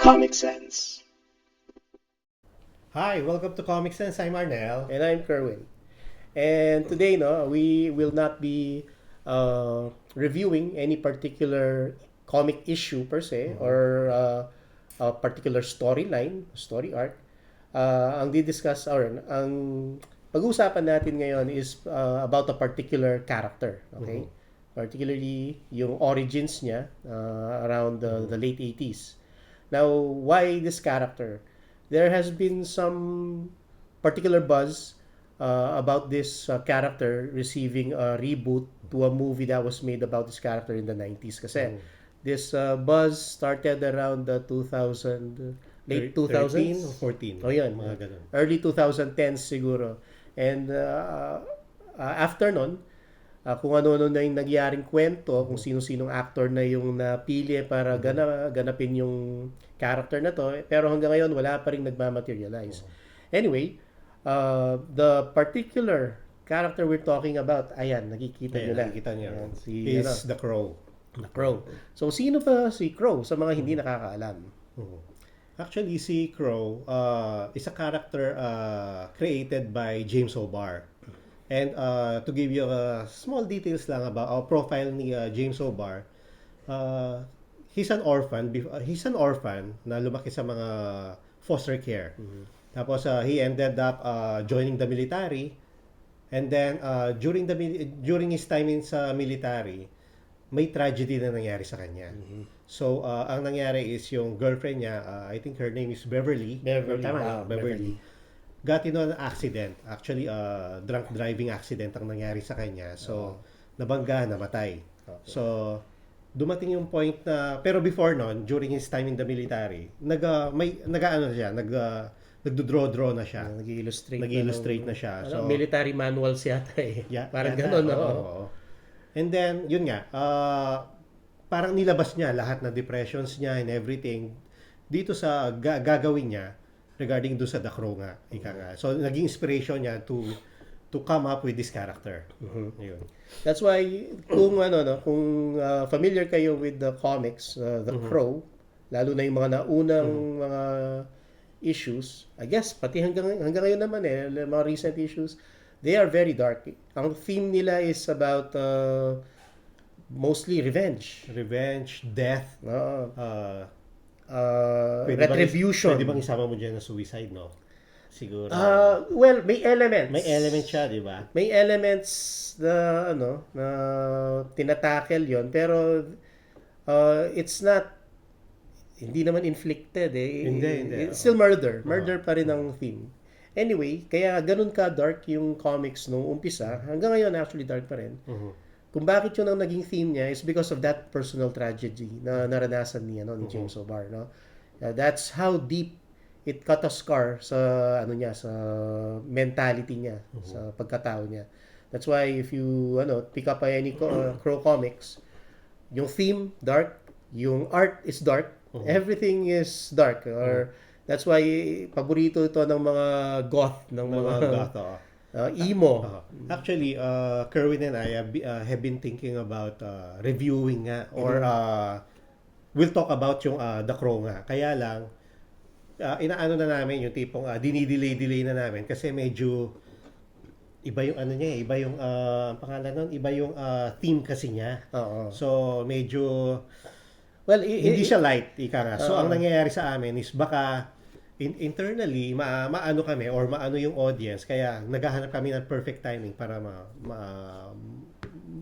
Comic Sense. Hi, welcome to Comic Sense. I'm Arnel. And I'm Kerwin. And today, no, we will not be reviewing any particular comic issue per se or a particular storyline, story arc. Ang didiscuss or ang pag-uusapan natin ngayon is about a particular character, okay? Particularly yung origins niya around the late 80s. Now, why this character? There has been some particular buzz about this character receiving a reboot to a movie that was made about this character in the 90s. Kasi this buzz started around the 2000, late 13 2000s? or 14? Oh, yun. Mga ganun. Early 2010s siguro. And after nun, kung ano-ano na yung nagyaring kwento, kung sino-sinong actor na yung napili para ganapin yung character na to. Pero hanggang ngayon, wala pa rin nagmamaterialize. Anyway, the particular character we're talking about, ayan, nakikita nyo na. Nakikita niyo. Ayan, Is The Crow. The Crow. So, sino ba si Crow sa mga hindi nakakaalam? Actually, si Crow is a character created by James O'Barr. And to give you small details lang about profile ni James O'Barr, he's an orphan. He's an orphan na lumaki sa mga foster care. Tapos he ended up joining the military. And then during his time in sa military, may tragedy na nangyari sa kanya. So ang nangyari is yung girlfriend niya, I think her name is Beverly. Tama. Beverly. Got into an accident. Actually, drunk driving accident ang nangyari sa kanya. So, nabangga, namatay. Okay. So, dumating yung point na, pero before non, during his time in the military, nagdo-draw na siya. Nag-illustrate na siya. So, military manuals yata eh. Yeah, Parang yata, ganun, no? oo. And then, yun nga, parang nilabas niya lahat ng depressions niya and everything dito sa gagawin niya regarding do sa The Crow nga, ika nga. So, naging inspiration niya to come up with this character. Yun. That's why kung kung familiar kayo with the comics, The Crow, lalo na yung mga naunang mga issues, I guess pati hanggang ngayon naman mga recent issues, they are very dark. Ang theme nila is about mostly revenge. Revenge, death, Retribution. Pwede bang isama mo dyan na suicide, no? Siguro. Well, may elements. May element siya, di ba? May elements na na tinatackle 'yon, pero it's not, hindi naman inflicted eh. Hindi. It's still murder. Murder pa rin ang theme. Anyway, kaya ganun ka dark yung comics nung umpisa. Hanggang ngayon actually dark pa rin. Kung bakit yun ang naging theme niya is because of that personal tragedy na naranasan ni James O'Barr, no? That's how deep it cut a scar sa sa mentality niya, sa pagkatao niya. That's why if you pick up any Crow comics, yung theme dark, yung art is dark, everything is dark, or that's why paborito ito ng mga goth, ng mga goth, emo. Actually, Kerwin and I have been thinking about reviewing nga or we'll talk about yung The Crow nga. Kaya lang, inaano na namin yung tipong dinidelay na namin kasi medyo iba yung niya, iba yung pangalan nun, iba yung theme kasi niya. So, medyo hindi siya light, ika nga. So, ang nangyayari sa amin is baka internally maano kami or maano yung audience, kaya naghahanap kami ng perfect timing para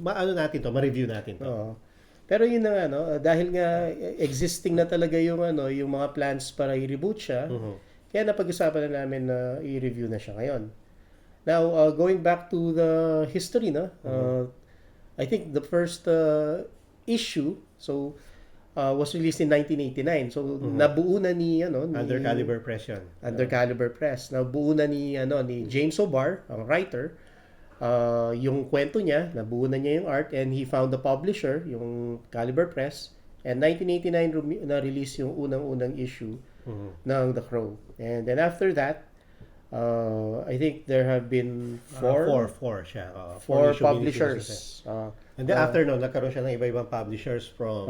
maano natin to, ma-review natin to. Pero yun na nga, dahil nga existing na talaga yung yung mga plans para i-reboot siya, kaya napag-usapan na namin na i-review na siya ngayon. Now, going back to the history, I think the first issue, was released in 1989. So nabuo na ni Under Caliber Press yun. Under Caliber Press. Nabuo na ni James O'Barr, ang writer. Yung kwento niya, nabuo na niya yung art, and he found the publisher, yung Caliber Press. And 1989 na-release yung unang-unang issue ng The Crow. And then after that, I think there have been four siya. four issue publishers. And then after no, nagkaroon siya ng iba-ibang publishers from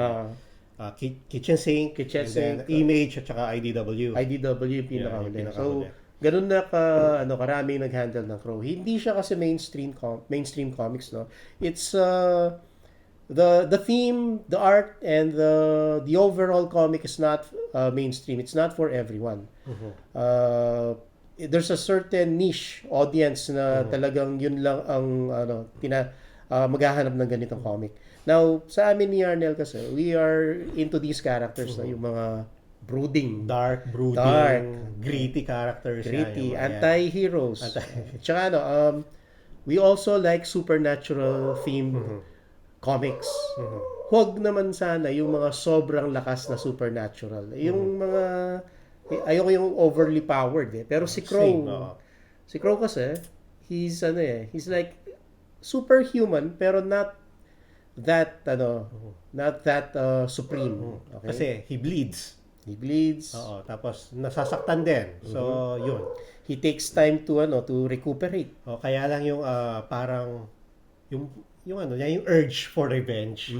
Kitchen Sink, Kitchen and then Sink, Image at saka IDW. IDW yung Yeah, pinakahuli. yung So, pinakahuli. ganun na karaming nag-handle ng Crow. Hindi siya kasi mainstream comics, no. It's the theme, the art, and the overall comic is not mainstream. It's not for everyone. There's a certain niche audience na talagang yun lang ang maghahanap ng ganitong comic. Now, sa amin ni Arnel kasi, we are into these characters na yung mga brooding, Dark, brooding, Dark. gritty characters. gritty, yan, yung mga yan. anti-heroes. Tsaka we also like supernatural themed comics. Huwag naman sana yung mga sobrang lakas na supernatural. Yung mga ayoko yung overly powered Pero si Crow, Same, oo. si Crow kasi he's like superhuman pero not that supreme. Okay? Kasi he bleeds. He bleeds. Oo, tapos nasasaktan din. So, yun. He takes time to recuperate. O, kaya lang yung parang yung yung urge for revenge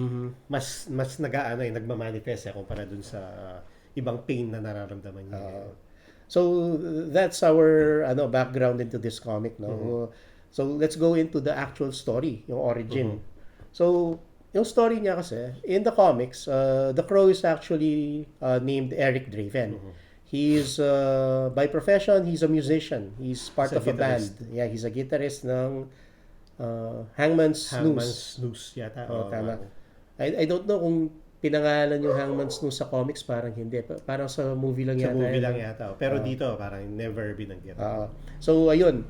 mas nagma-manifest kumpara dun sa ibang pain na nararamdaman niya. So that's our background into this comic, no. So let's go into the actual story, yung origin. So yung story niya kasi in the comics, the Crow is actually named Eric Draven. He is by profession, he's a musician. He's part He's a of a band. guitarist. Yeah, he's a guitarist ng Hangman's Noose. Noose yata. Oh, tama. I don't know kung pinangalan yung Hangman's Noose sa comics, parang hindi. Parang sa movie lang Sa yata. movie lang yata. Pero dito, parang never binanggit. So, ayun.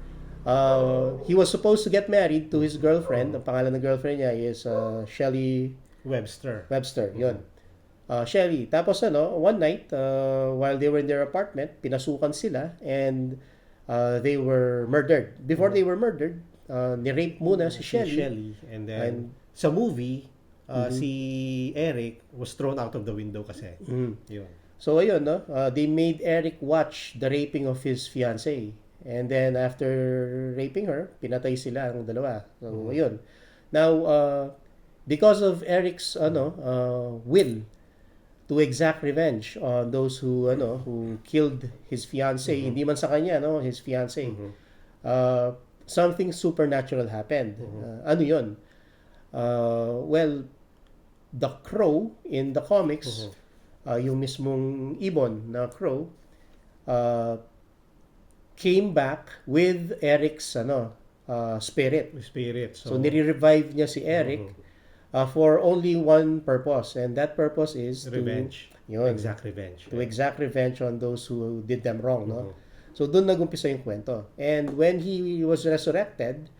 He was supposed to get married to his girlfriend. Ang pangalan ng girlfriend niya is Shelley Webster. Yun. Shelley. Tapos one night, while they were in their apartment, pinasukan sila and they were murdered. Before they were murdered, ni-rape muna si Shelley. And then, sa movie, si Eric was thrown out of the window kasi. Yun. So, ayun, they made Eric watch the raping of his fiancée. And then, after raping her, pinatay sila ang dalawa. So, ayun. Now, because of Eric's will to exact revenge on those who killed his fiancée, hindi man sa kanya, his fiancée, something supernatural happened. Ano yun? Well, the Crow in the comics, yung mismong ibon na Crow, came back with Eric's spirit. Spirit. So nire-revive niya si Eric for only one purpose, and that purpose is revenge. Exact revenge. To exact revenge on those who did them wrong, no? So doon nag-umpisa yung kwento. And when he was resurrected,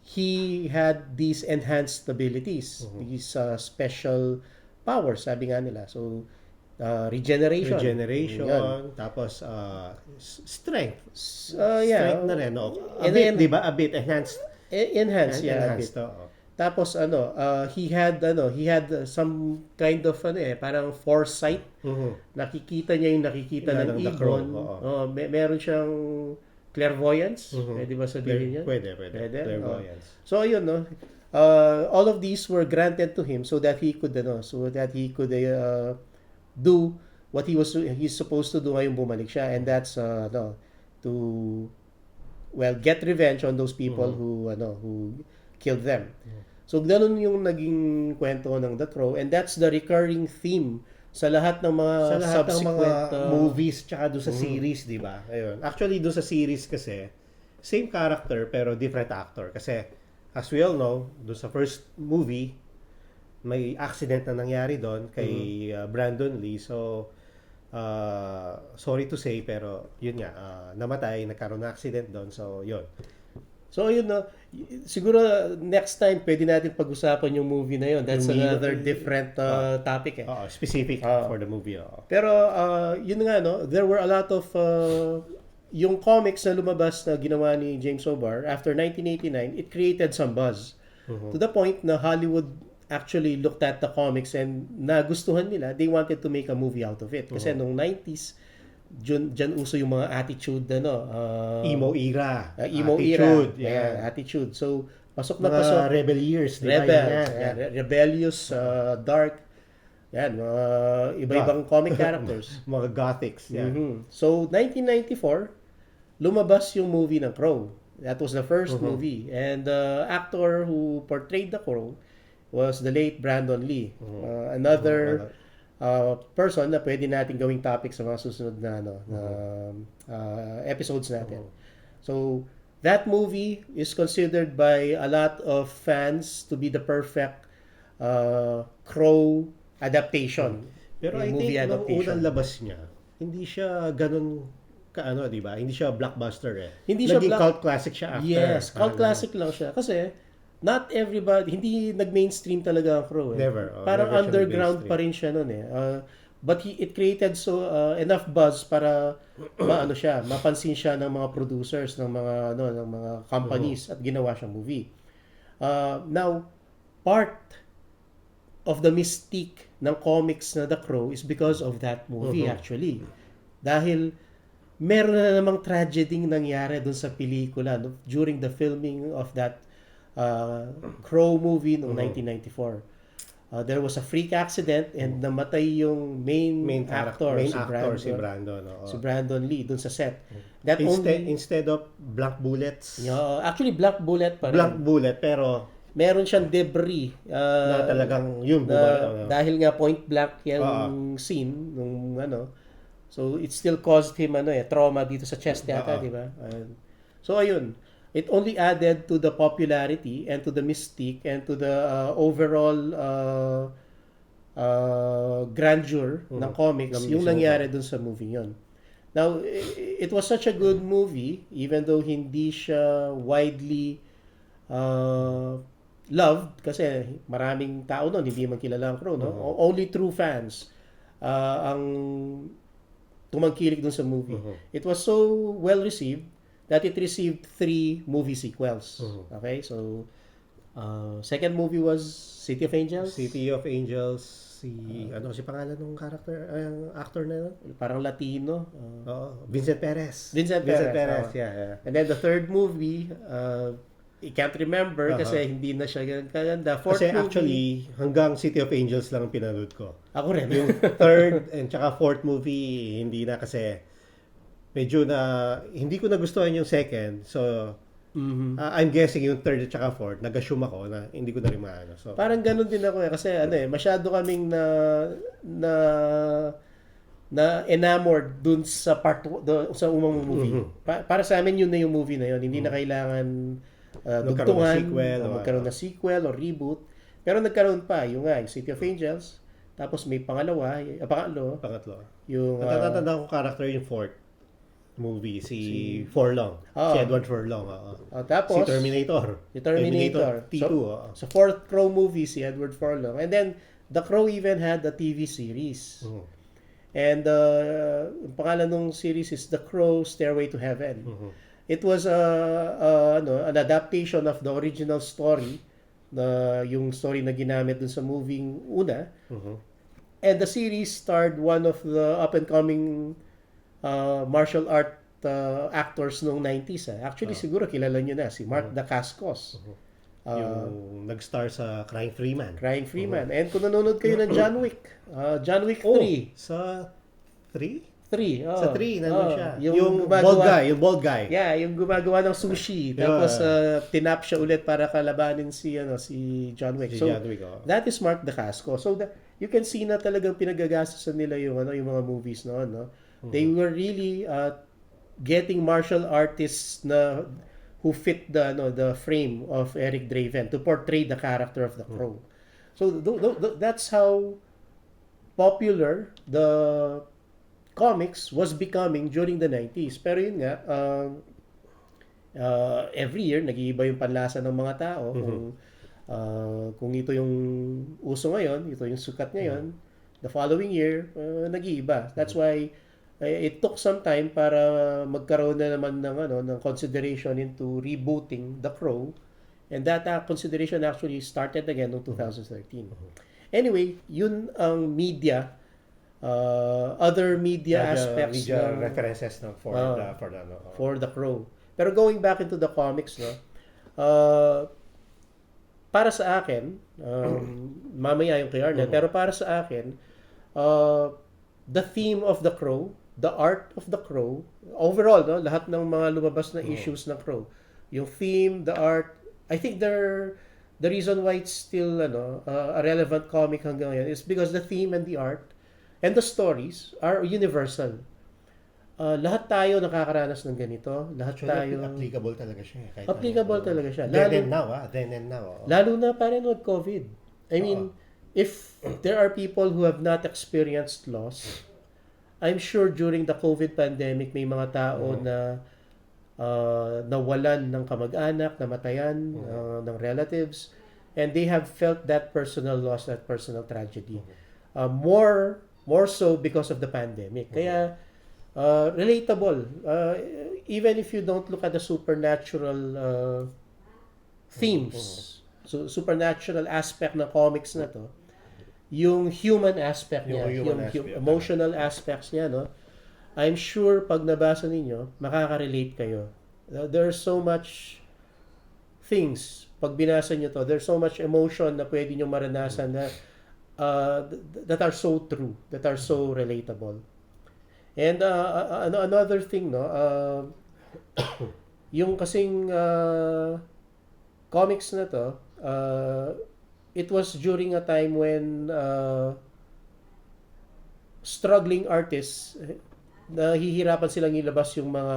he had these enhanced abilities, these special powers, sabi nga nila. So regeneration, tapos strength. Yeah. Strength na rin, no? And then, di ba? A bit enhanced. Enhanced, yeah. Enhanced, Tapos he had some kind of parang foresight. Nakikita niya yung nakikita ng ibon. Meron siyang clairvoyance. Pwede ba sabihin niya? Pwede. Clairvoyance. So ayun, no. All of these were granted to him so that he could do what he's supposed to do ngayong bumalik siya, and that's to get revenge on those people who killed them. So ganun yung naging kwento ng The Crow, and that's the recurring theme sa lahat ng mga subsequent movies tsaka doon sa series, di ba? Ayun. Actually, doon sa series kasi same character pero different actor kasi as we all know, doon sa first movie may accident na nangyari doon kay Brandon Lee. So sorry to say pero yun nga, namatay, nagkaroon ng accident doon. So yun. So ayun, no. Siguro next time pwede natin pag-usapan yung movie na yun. That's another different topic specific for the movie. Pero yun nga, no, there were a lot of yung comics na lumabas na ginawa ni James O'Barr after 1989, it created some buzz. To the point na Hollywood actually looked at the comics and nagustuhan nila. They wanted to make a movie out of it. Kasi nung 90s, dyan uso yung mga attitude, emo era. Emo attitude, era. Yeah, attitude. So, pasok na mga pasok. rebel years. Rebellious, dark. Yan, mga iba-ibang comic characters. Mga gothics, yeah. So, 1994, lumabas yung movie ng Crow. That was the first movie. And the actor who portrayed the Crow was the late Brandon Lee. Another person na pwede natin gawing topic sa mga susunod na, episodes natin. So, that movie is considered by a lot of fans to be the perfect Crow adaptation. Pero I think nung unang labas niya, hindi siya ganun kaano, di ba? Hindi siya blockbuster eh. Hindi siya naging cult classic siya after. Yes, cult classic lang siya. Kasi not everybody, hindi nag-mainstream talaga ang Crow eh. Never. Parang never siya underground pa rin siya noon eh. But it created enough buzz para mapansin siya ng mga producers ng mga companies at ginawa siyang movie. Now, part of the mystique ng comics na The Crow is because of that movie actually. Dahil meron na namang tragedy nangyari dun sa pelikula during the filming of that Crow movie noong 1994. There was a freak accident and namatay yung main actor, si Brandon. Si Brandon Lee dun sa set. That instead of black bullets. Actually black bullet pa rin. Black bullet pero meron siyang debris na talagang yun dahil nga point blank yung scene nung so it still caused him trauma dito sa chest yata, di ba? So ayun, it only added to the popularity and to the mystique and to the overall grandeur ng comics yung nangyari dun sa movie yon. Now, it was such a good movie even though hindi siya widely loved kasi maraming tao doon hindi man kilala ang Crow, no? Only true fans ang tumangkilik doon sa movie. It was so well received that it received 3 movie sequels. Okay? So second movie was City of Angels. City of Angels, si pangalan ng actor na yun? Parang Latino. Vincent Perez. Vincent Perez, yeah. And then the third movie, I can't remember kasi hindi na siya ganda. Kasi actually, hanggang City of Angels lang ang pinanood ko. Ako rin. Yung third and tsaka fourth movie, hindi na kasi medyo na, hindi ko nagustuhan yung second. So, I'm guessing yung third at tsaka fourth, nag-assume ako na hindi ko na rin maano. So, parang ganun din ako kasi masyado kaming na enamored dun sa sa umang movie. Para sa amin yun na yung movie na yun. Hindi na kailangan dugtungan, magkaroon na sequel or reboot. Pero nagkaroon pa, yung City of Angels, tapos may pangatlo. Yung natatanda ko character yung fourth movie, si Furlong. Si Edward Furlong. Tapos, si Terminator. T2. So fourth Crow movie, si Edward Furlong. And then, The Crow even had a TV series. And ang pangalan ng series is The Crow Stairway to Heaven. It was an adaptation of the original story, yung story na ginamit dun sa movie una. And the series starred one of the up-and-coming martial art actors noong 90s. Actually, siguro kilala nyo na, si Mark Dacascos. Yung nag-star sa Crying Freeman. And kung nanonood kayo ng John Wick 3. Sa 3? 3. Sa 3, nandun siya. Yung bald guy. Yeah, yung gumagawa ng sushi. Tapos, tinap siya ulit para kalabanin si John Wick. So, John Wick, that is Mark Dacascos. So, you can see na talagang pinagagastusan nila yung mga movies noon, no? They were really getting martial artists who fit the frame of Eric Draven to portray the character of the Crow. So, that's how popular the comics was becoming during the 90s. Pero yun nga, every year, nag-iiba yung panlasa ng mga tao. Kung ito yung uso ngayon, ito yung sukat ngayon, the following year, nag-iiba. That's why it took some time para magkaroon na naman ng consideration into rebooting The Crow. And that consideration actually started again in 2013. Anyway, yun ang media. Other media aspects media references for The Crow. Pero going back into the comics, para sa akin, mamaya yung kay Arnel, pero para sa akin, uh, the theme of The Crow, the art of The Crow, overall, no, lahat ng mga lumabas na issues ng Crow, yung theme, the art, I think the reason why it's still a relevant comic hanggang ngayon is because the theme and the art and the stories are universal. Lahat tayo nakakaranas ng ganito. Lahat Actually, tayo applicable talaga siya. Kahit applicable ano. talaga siya. Then and now, then and now. Lalo na parang with COVID. I mean, if there are people who have not experienced loss, I'm sure during the COVID pandemic may mga tao na nawalan ng kamag-anak, namatayan ng relatives, and they have felt that personal loss, that personal tragedy. More so because of the pandemic. Kaya relatable. Even if you don't look at the supernatural themes, so supernatural aspect ng comics na to, yung human aspect niya, yung emotional aspects niya, no? I'm sure pag nabasa ninyo, makaka-relate kayo. There's so much things pag binasa nyo to, there's so much emotion na pwede nyo maranasan na that are so true, that are so relatable. And another thing, no, yung kasing comics na to, it was during a time when struggling artists, nahihirapan silang ilabas yung mga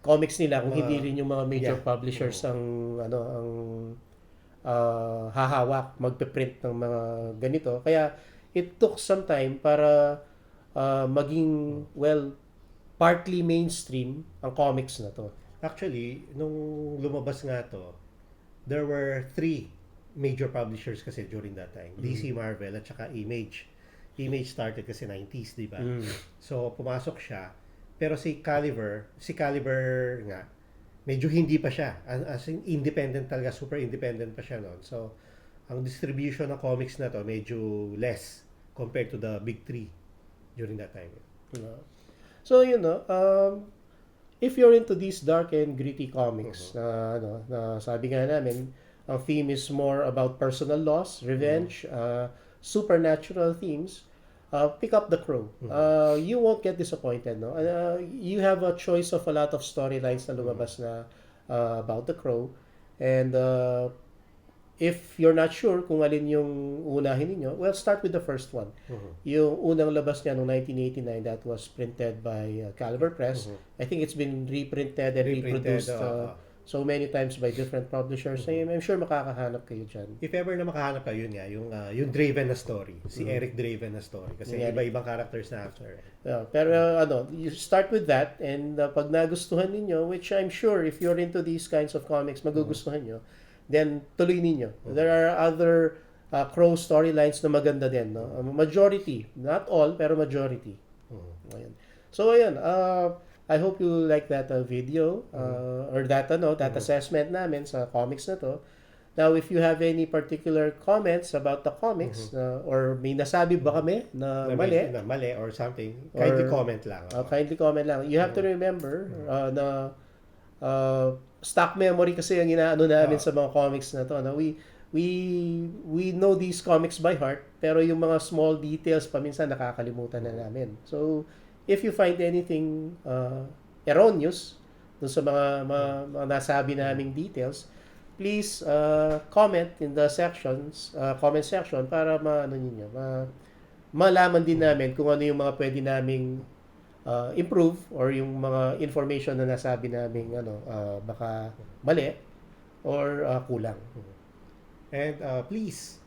comics nila kung hindi rin yung mga major publishers ang hahawak, magpe-print ng mga ganito. Kaya it took some time para maging, well, partly mainstream ang comics na to. Actually, nung lumabas nga to, there were 3 major publishers kasi during that time. DC, Marvel, at saka Image. Image started kasi 90s, di ba? So, pumasok siya. Pero si Caliber nga, medyo hindi pa siya. As in, independent talaga, super independent pa siya noon. So, ang distribution ng comics na to, medyo less compared to the big 3 during that time. So, if you're into these dark and gritty comics, na sabi nga namin, ang theme is more about personal loss, revenge, supernatural themes, pick up The Crow. You won't get disappointed, no? You have a choice of a lot of storylines na lumabas na about The Crow, and if you're not sure kung alin yung unahin ninyo, well, start with the first one. Yung unang labas niya noong 1989 that was printed by Caliber Press. I think it's been reprinted and reproduced so many times by different publishers. I'm sure makakahanap kayo dyan. If ever na makahanap kayo, yun nga, yung Draven na story. Si Eric Draven na story. Kasi iba-ibang characters na after. Pero you start with that, and pag nagustuhan ninyo, which I'm sure if you're into these kinds of comics, magugustuhan nyo, then tuloy ninyo. There are other Crow storylines na maganda din, no? Majority, not all, pero majority. Ayan. So ayun, I hope you like that video or that assessment namin sa comics na to. Now, if you have any particular comments about the comics or may nasabi ba kami na mali or something, kindly comment lang. Kindly comment lang. You have to remember na stock memory kasi ang inaano namin sa mga comics na to. We know these comics by heart, pero yung mga small details paminsan nakakalimutan na namin. So, if you find anything erroneous dun sa mga nasabi naming details, please comment in the comment section para malaman din namin kung ano yung mga pwede naming improve or yung mga information na nasabi namin baka mali or kulang. And please,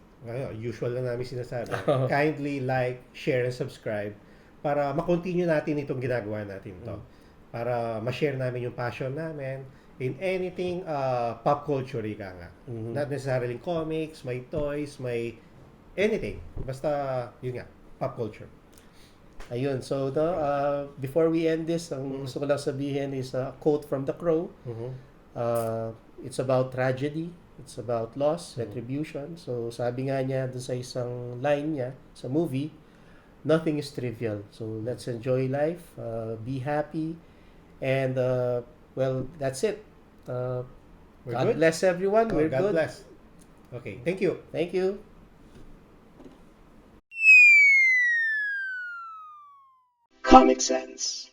usual na namin sinasabi, kindly like, share, and subscribe para ma-continue natin itong ginagawa natin to. Para ma-share namin yung passion namin in anything pop culture, ika nga. Not necessarily comics, may toys, may anything. Basta, yun nga, pop culture. Ayun, so before we end this, ang gusto ko lang sabihin is a quote from The Crow. It's about tragedy, it's about loss, retribution. So sabi nga niya doon sa isang line niya sa movie, nothing is trivial. So let's enjoy life, be happy, and well, that's it. God bless everyone. We're God good. bless. Okay, thank you. Thank you. Comic Sense.